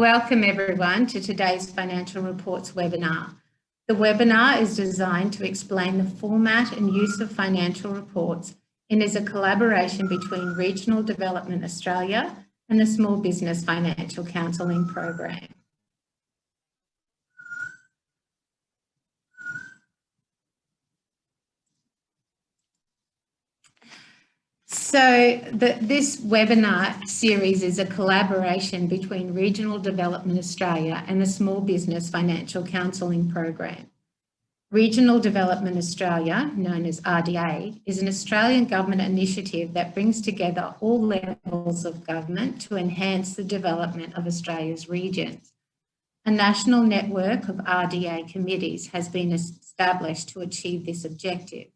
Welcome everyone to today's Financial Reports webinar. The webinar is designed to explain the format and use of financial reports and is a collaboration between Regional Development Australia and the Small Business Financial Counselling Program. So this webinar series is a collaboration between Regional Development Australia and the Small Business Financial Counselling Program. Regional Development Australia, known as RDA, is an Australian government initiative that brings together all levels of government to enhance the development of Australia's regions. A national network of RDA committees has been established to achieve this objective.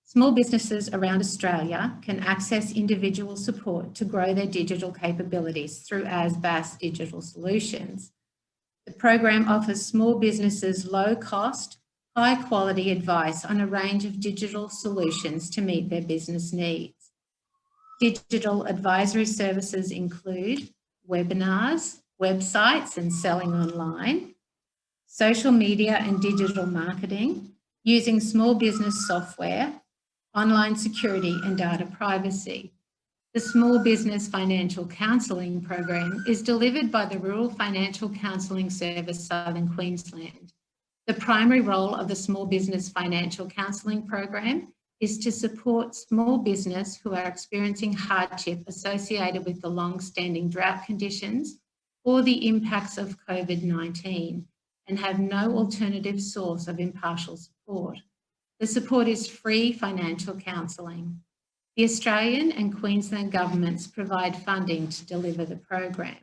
Small businesses around Australia can access individual support to grow their digital capabilities through ASBAS digital solutions. The program offers small businesses low-cost, high-quality advice on a range of digital solutions to meet their business needs. Digital advisory services include webinars, websites and selling online, social media and digital marketing, using small business software, online security and data privacy. The Small Business Financial Counselling Program is delivered by the Rural Financial Counselling Service Southern Queensland. The primary role of the Small Business Financial Counselling Program is to support small business who are experiencing hardship associated with the long-standing drought conditions or the impacts of COVID-19 and have no alternative source of impartial support. The support is free financial counselling. The Australian and Queensland governments provide funding to deliver the program.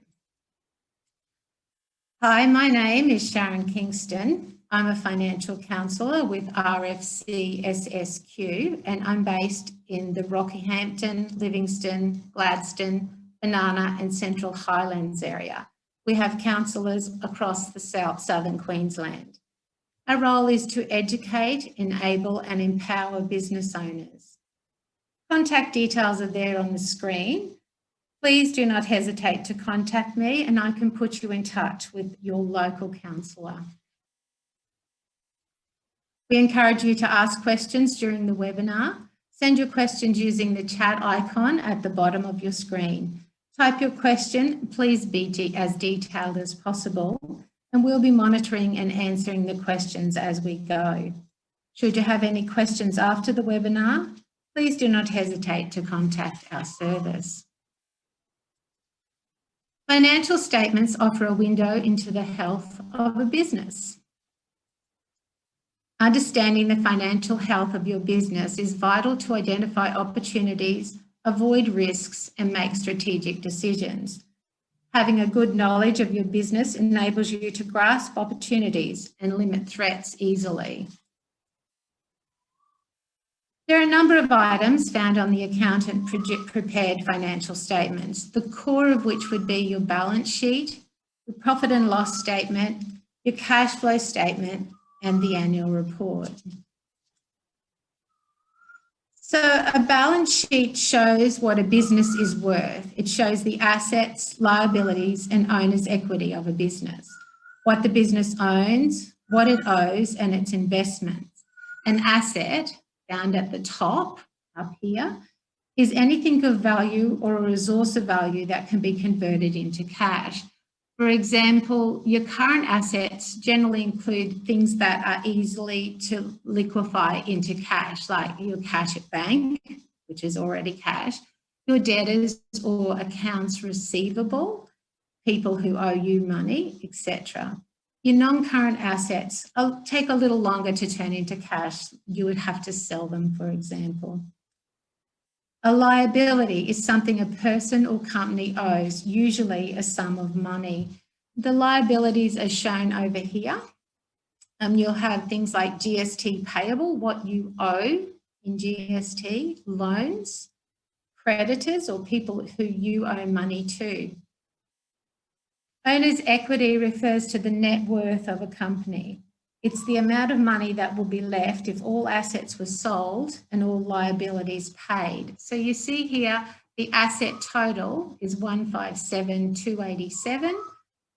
Hi, my name is Sharon Kingston. I'm a financial counsellor with RFC SSQ and I'm based in the Rockhampton, Livingston, Gladstone, Banana and Central Highlands area. We have counsellors across the southern Queensland. Our role is to educate, enable and empower business owners. Contact details are there on the screen. Please do not hesitate to contact me and I can put you in touch with your local counsellor. We encourage you to ask questions during the webinar. Send your questions using the chat icon at the bottom of your screen. Type your question, please be as detailed as possible. And we'll be monitoring and answering the questions as we go. Should you have any questions after the webinar, please do not hesitate to contact our service. Financial statements offer a window into the health of a business. Understanding the financial health of your business is vital to identify opportunities, avoid risks, and make strategic decisions. Having a good knowledge of your business enables you to grasp opportunities and limit threats easily. There are a number of items found on the accountant prepared financial statements, the core of which would be your balance sheet, your profit and loss statement, your cash flow statement, and the annual report. So a balance sheet shows what a business is worth. It shows the assets, liabilities and owner's equity of a business, what the business owns, what it owes and its investments. An asset, found at the top up here, is anything of value or a resource of value that can be converted into cash. For example, your current assets generally include things that are easily to liquefy into cash, like your cash at bank, which is already cash, your debtors or accounts receivable, people who owe you money, etc. Your non-current assets take a little longer to turn into cash. You would have to sell them, for example. A liability is something a person or company owes, usually a sum of money. The liabilities are shown over here. You'll have things like GST payable, what you owe in GST, loans, creditors or people who you owe money to. Owner's equity refers to the net worth of a company. It's the amount of money that will be left if all assets were sold and all liabilities paid. So you see here, the asset total is 157,287.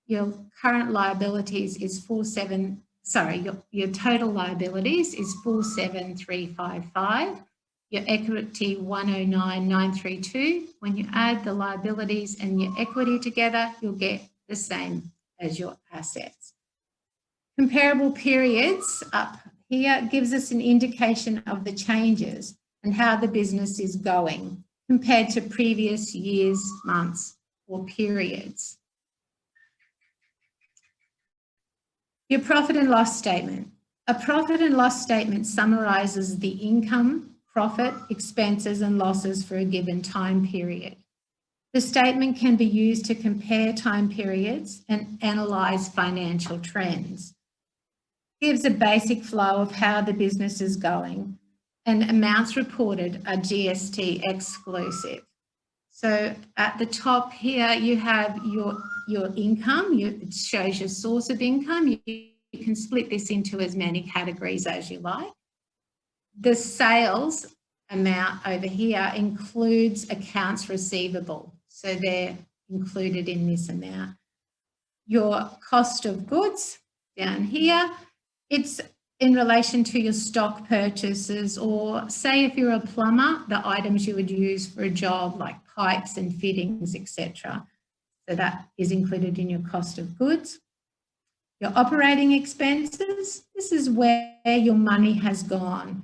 your current liabilities is your total liabilities is 47,355. Your equity 109,932. When you add the liabilities and your equity together, you'll get the same as your assets. Comparable periods up here gives us an indication of the changes and how the business is going compared to previous years, months, or periods. Your profit and loss statement. A profit and loss statement summarises the income, profit, expenses and losses for a given time period. The statement can be used to compare time periods and analyse financial trends. It gives a basic flow of how the business is going, and amounts reported are GST exclusive. So at the top here, you have your income. It shows your source of income. You can split this into as many categories as you like. The sales amount over here includes accounts receivable. So they're included in this amount. Your cost of goods down here, it's in relation to your stock purchases, or say if you're a plumber, the items you would use for a job like pipes and fittings, etc. So that is included in your cost of goods. Your operating expenses, this is where your money has gone.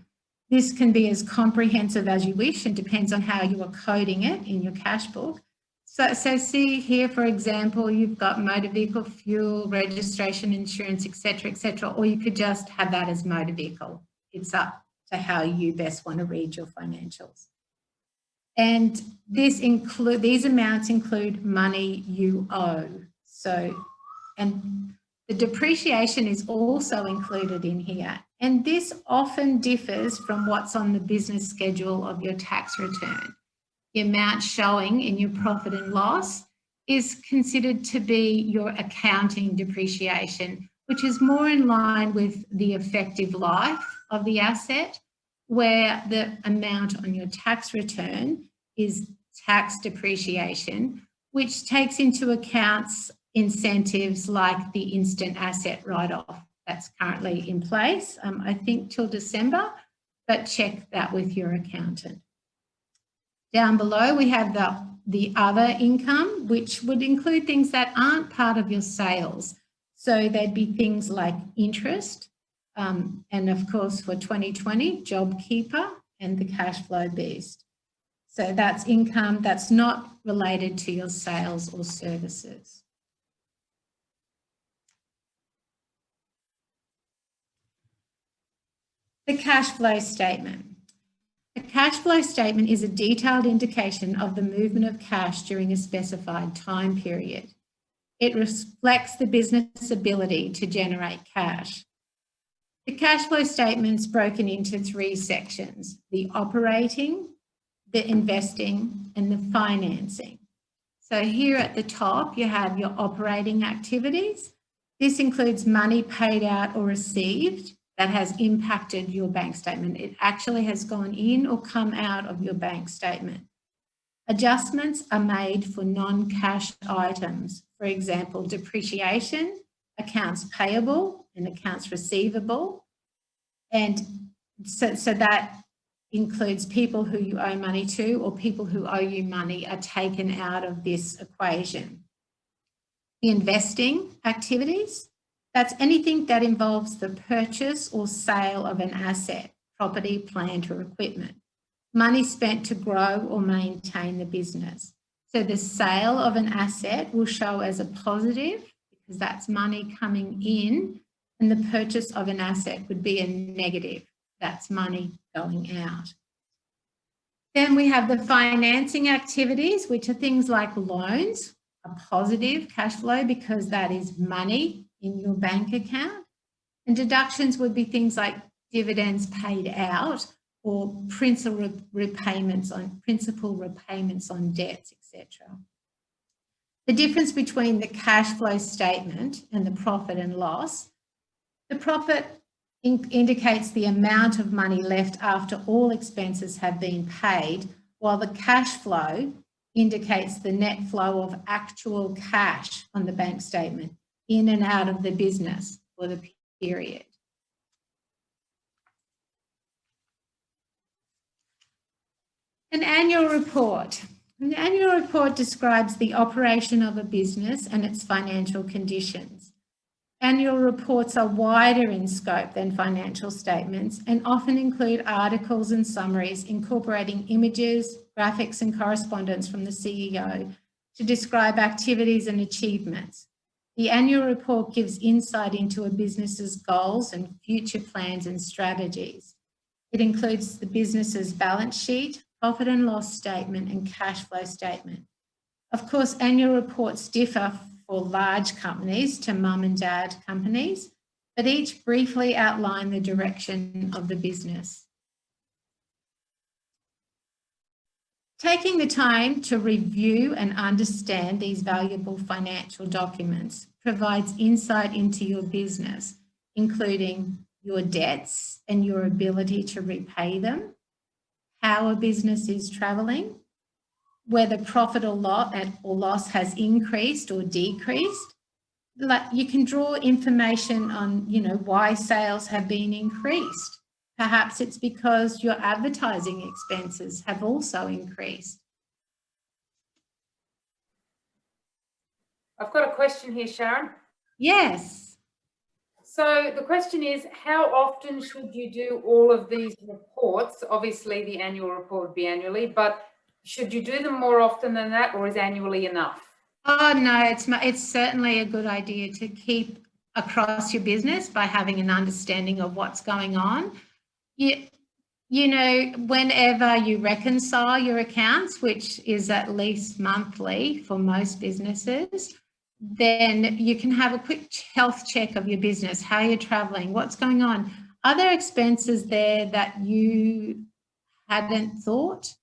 This can be as comprehensive as you wish and depends on how you are coding it in your cash book. So see here, for example, you've got motor vehicle fuel, registration, insurance, etc., or you could just have that as motor vehicle. It's up to how you best want to read your financials. And these amounts include money you owe. And the depreciation is also included in here. And this often differs from what's on the business schedule of your tax return. The amount showing in your profit and loss is considered to be your accounting depreciation, which is more in line with the effective life of the asset, where the amount on your tax return is tax depreciation, which takes into account incentives like the instant asset write-off that's currently in place, I think till December, but check that with your accountant. Down below, we have the other income, which would include things that aren't part of your sales. So there'd be things like interest, and of course for 2020, JobKeeper and the cash flow boost. So that's income that's not related to your sales or services. The cash flow statement. A cash flow statement is a detailed indication of the movement of cash during a specified time period. It reflects the business ability to generate cash. The cash flow statement's broken into 3 sections: the operating, the investing, and the financing. So here at the top, you have your operating activities. This includes money paid out or received that has impacted your bank statement. It actually has gone in or come out of your bank statement. Adjustments are made for non-cash items, for example, depreciation, accounts payable and accounts receivable. And so that includes people who you owe money to or people who owe you money are taken out of this equation. The investing activities, that's anything that involves the purchase or sale of an asset, property, plant or equipment. Money spent to grow or maintain the business. So the sale of an asset will show as a positive because that's money coming in, and the purchase of an asset would be a negative. That's money going out. Then we have the financing activities, which are things like loans, a positive cash flow because that is money in your bank account. And deductions would be things like dividends paid out or principal repayments on debts, etc. The difference between the cash flow statement and the profit and loss, the profit indicates the amount of money left after all expenses have been paid, while the cash flow indicates the net flow of actual cash on the bank statement in and out of the business for the period. An annual report. An annual report describes the operation of a business and its financial conditions. Annual reports are wider in scope than financial statements and often include articles and summaries incorporating images, graphics and correspondence from the CEO to describe activities and achievements. The annual report gives insight into a business's goals and future plans and strategies. It includes the business's balance sheet, profit and loss statement and cash flow statement. Of course, annual reports differ for large companies to mum and dad companies, but each briefly outline the direction of the business. Taking the time to review and understand these valuable financial documents provides insight into your business, including your debts and your ability to repay them, how a business is travelling, whether profit or loss has increased or decreased. You can draw information on, why sales have been increased. Perhaps it's because your advertising expenses have also increased. I've got a question here, Sharon. Yes. So the question is, how often should you do all of these reports? Obviously, the annual report would be annually, but should you do them more often than that, or is annually enough? Oh, no, it's certainly a good idea to keep across your business by having an understanding of what's going on. Whenever you reconcile your accounts, which is at least monthly for most businesses, then you can have a quick health check of your business, how you're travelling, what's going on. Are there expenses there that you hadn't thought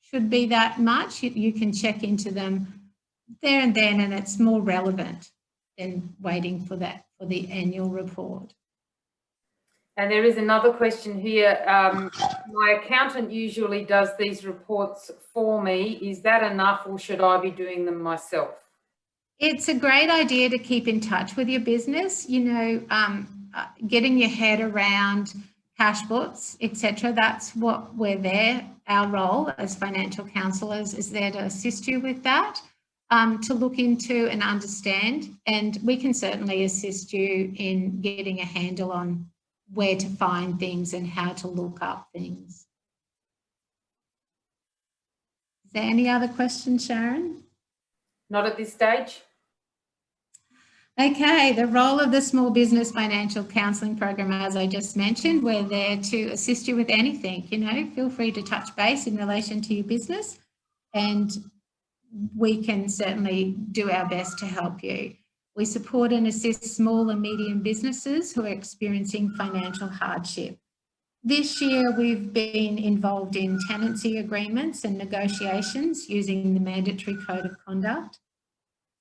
should be that much? You can check into them there and then, and it's more relevant than waiting for the annual report. And there is another question here. My accountant usually does these reports for me. Is that enough, or should I be doing them myself? It's a great idea to keep in touch with your business, getting your head around cash books, etc. That's what we're there. Our role as financial counsellors is there to assist you with that, to look into and understand. And we can certainly assist you in getting a handle on where to find things and how to look up things. Is there any other questions, Sharon? Not at this stage. Okay, the role of the Small Business Financial Counselling Program, as I just mentioned, we're there to assist you with anything. Feel free to touch base in relation to your business, and we can certainly do our best to help you. We support and assist small and medium businesses who are experiencing financial hardship. This year, we've been involved in tenancy agreements and negotiations using the Mandatory Code of Conduct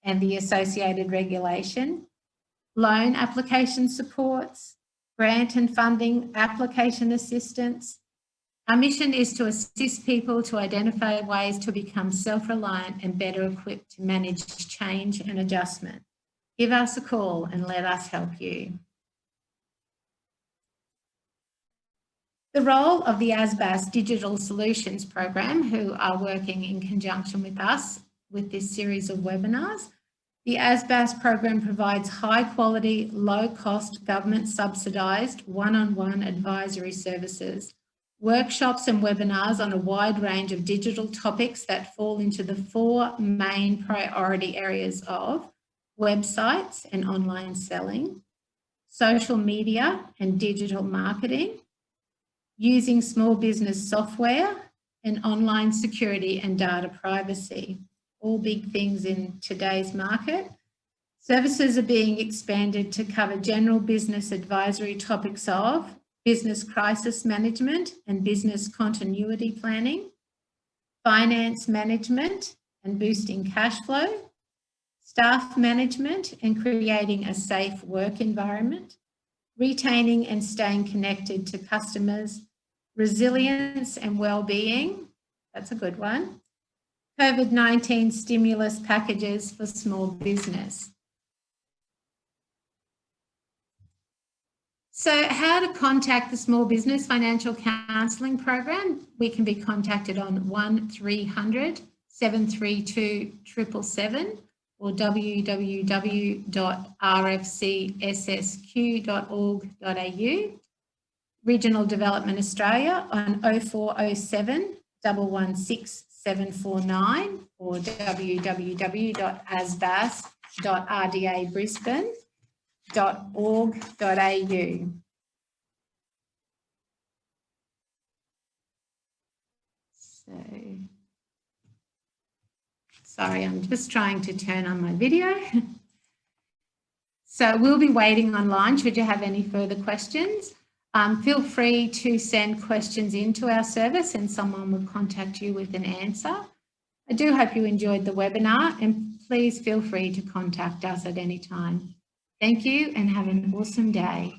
and the associated regulation, loan application supports, grant and funding application assistance. Our mission is to assist people to identify ways to become self-reliant and better equipped to manage change and adjustment. Give us a call and let us help you. The role of the ASBAS Digital Solutions Program, who are working in conjunction with us with this series of webinars. The ASBAS program provides high quality, low cost, government subsidised one-on-one advisory services, workshops and webinars on a wide range of digital topics that fall into the 4 main priority areas of websites and online selling, social media and digital marketing, using small business software, and online security and data privacy. All big things in today's market. Services are being expanded to cover general business advisory topics of business crisis management and business continuity planning, finance management and boosting cash flow, staff management and creating a safe work environment, retaining and staying connected to customers, resilience and well-being, that's a good one, COVID-19 stimulus packages for small business. So how to contact the Small Business Financial Counselling Program? We can be contacted on 1300 732 777 or www.rfcssq.org.au. Regional Development Australia on 0407 116 749 or www.asbas.rdabrisbane.org.au. Sorry, I'm just trying to turn on my video. So we'll be waiting online should you have any further questions. Feel free to send questions into our service and someone will contact you with an answer. I do hope you enjoyed the webinar and please feel free to contact us at any time. Thank you and have an awesome day.